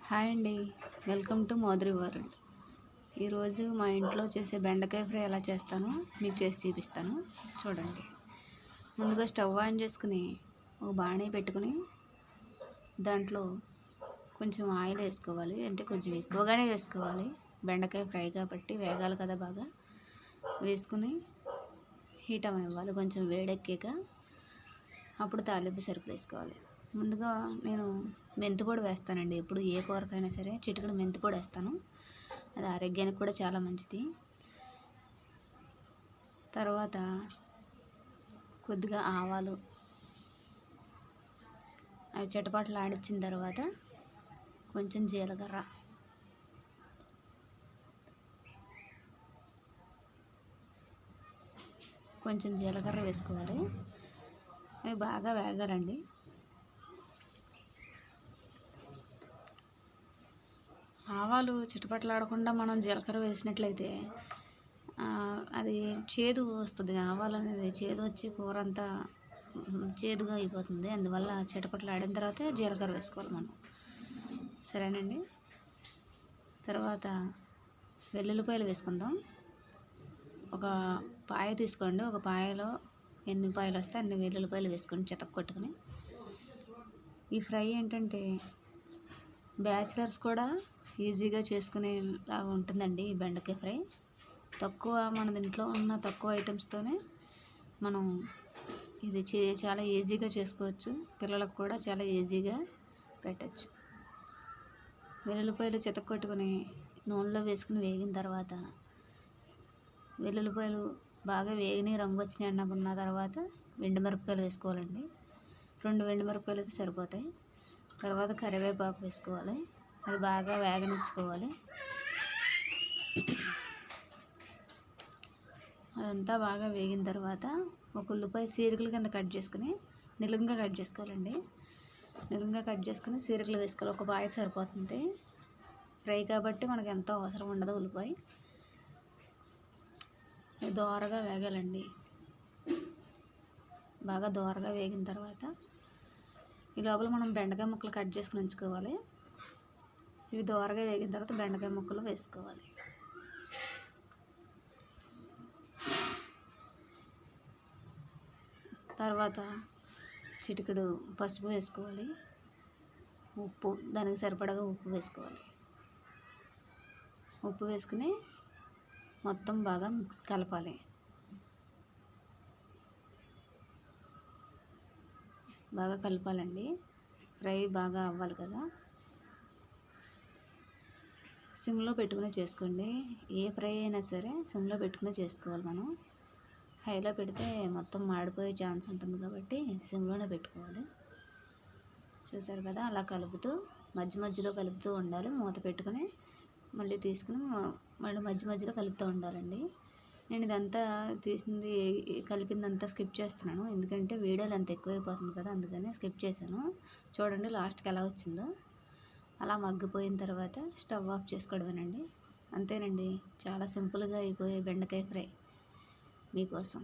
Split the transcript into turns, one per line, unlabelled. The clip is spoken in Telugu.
హాయ్ అండి, వెల్కమ్ టు మాధురి వరల్డ్. ఈరోజు మా ఇంట్లో చేసే బెండకాయ ఫ్రై ఎలా చేస్తానో మీకు చేసి చూపిస్తాను, చూడండి. ముందుగా స్టవ్ ఆన్ చేసుకుని ఒక బాణీ పెట్టుకుని దాంట్లో కొంచెం ఆయిల్ వేసుకోవాలి. అంటే కొంచెం ఎక్కువగానే వేసుకోవాలి, బెండకాయ ఫ్రై కాబట్టి వేగాలి కదా బాగా. వేసుకుని హీట్ అవ్వనివ్వాలి. కొంచెం వేడెక్కాక అప్పుడు తాలింపు సరుకులు వేసుకోవాలి. ముందుగా నేను మెంతిపొడి వేస్తానండి. ఇప్పుడు ఏ కూరకైనా సరే చిటికెడు మెంతిపొడి వేస్తాను, అది ఆరోగ్యానికి కూడా చాలా మంచిది. తర్వాత కొద్దిగా ఆవాలు, అవి చిటపటలు ఆడించిన తర్వాత కొంచెం జీలకర్ర, వేసుకోవాలి. అవి బాగా వేగాలండి. ఆవాలు చిటపటలాడకుండా మనం జీలకర్ర వేసినట్లయితే అది చేదు వస్తుంది. ఆవాలు అనేది చేదు వచ్చి కూర అంతా చేదుగా అయిపోతుంది. అందువల్ల చిటపటలాడిన తర్వాత జీలకర్ర వేసుకోవాలి మనం. సరేనండి. తర్వాత వెల్లుల్లిపాయలు వేసుకుందాం. ఒక పాయ తీసుకోండి. ఒక పాయలో ఎన్ని పాయలు వస్తే అన్ని వెల్లుల్లిపాయలు వేసుకోండి చితక కొట్టుకుని. ఈ ఫ్రై ఏంటంటే బ్యాచిలర్స్ కూడా ఈజీగా చేసుకునేలాగా ఉంటుందండి ఈ బెండకాయ ఫ్రై. మన ఇంట్లో ఉన్న తక్కువ ఐటమ్స్తోనే మనం ఇది చాలా ఈజీగా చేసుకోవచ్చు. పిల్లలకు కూడా చాలా ఈజీగా పెట్టచ్చు. వెల్లుల్లిపాయలు చితక్కొట్టుకుని నూనెలో వేసుకుని వేగిన తర్వాత వెల్లుల్లిపాయలు బాగా వేగిన రంగు వచ్చిన అన్నగున్న తర్వాత ఎండుమిరపకాయలు వేసుకోవాలండి. 2 ఎండుమిరపకాయలు అయితే సరిపోతాయి. తర్వాత కరివేపాకు వేసుకోవాలి. అది బాగా వేగనిచ్చుకోవాలి. అదంతా బాగా వేగిన తర్వాత ఒక ఉల్లిపాయ చీరికల కింద కట్ చేసుకుని నిలువుగా కట్ చేసుకోవాలండి. నిలువుగా కట్ చేసుకుని చీరికలు వేసుకోవాలి. ఒక పాయ సరిపోతుంది ఫ్రై కాబట్టి మనకు ఎంతో అవసరం ఉండదు. ఉల్లిపాయ దోరగా వేగాలండి. బాగా దోరగా వేగిన తర్వాత ఈ లోపల మనం బెండకాయ ముక్కలు కట్ చేసుకుని ఉంచుకోవాలి. ఇవి దోరగా వేగిన తర్వాత బెండకాయ ముక్కలు వేసుకోవాలి. తర్వాత చిటికెడు పసుపు వేసుకోవాలి. ఉప్పు, దానికి సరిపడగా ఉప్పు వేసుకోవాలి. ఉప్పు వేసుకుని మొత్తం బాగా కలపాలి. బాగా కలపాలండి. ఫ్రై బాగా అవ్వాలి కదా. సిమ్లో పెట్టుకుని చేసుకోండి. ఏ ఫ్రై అయినా సరే సిమ్లో పెట్టుకుని చేసుకోవాలి మనం. హైలో పెడితే మొత్తం మాడిపోయే ఛాన్స్ ఉంటుంది కాబట్టి సిమ్లోనే పెట్టుకోవాలి. చూసారు కదా, అలా కలుపుతూ మధ్య మధ్యలో కలుపుతూ ఉండాలి. మూత పెట్టుకుని మళ్ళీ తీసుకుని మళ్ళీ మధ్య మధ్యలో కలుపుతూ ఉండాలండి. నేను ఇదంతా కలిపిందంతా స్కిప్ చేస్తున్నాను, ఎందుకంటే వీడియోలు అంత ఎక్కువైపోతుంది కదా, అందుకని స్కిప్ చేశాను. చూడండి లాస్ట్కి ఎలా వచ్చిందో. అలా మగ్గిపోయిన తర్వాత స్టవ్ ఆఫ్ చేసుకోవడమేనండి. అంతేనండి, చాలా సింపుల్గా అయిపోయే బెండకాయ ఫ్రై మీకోసం.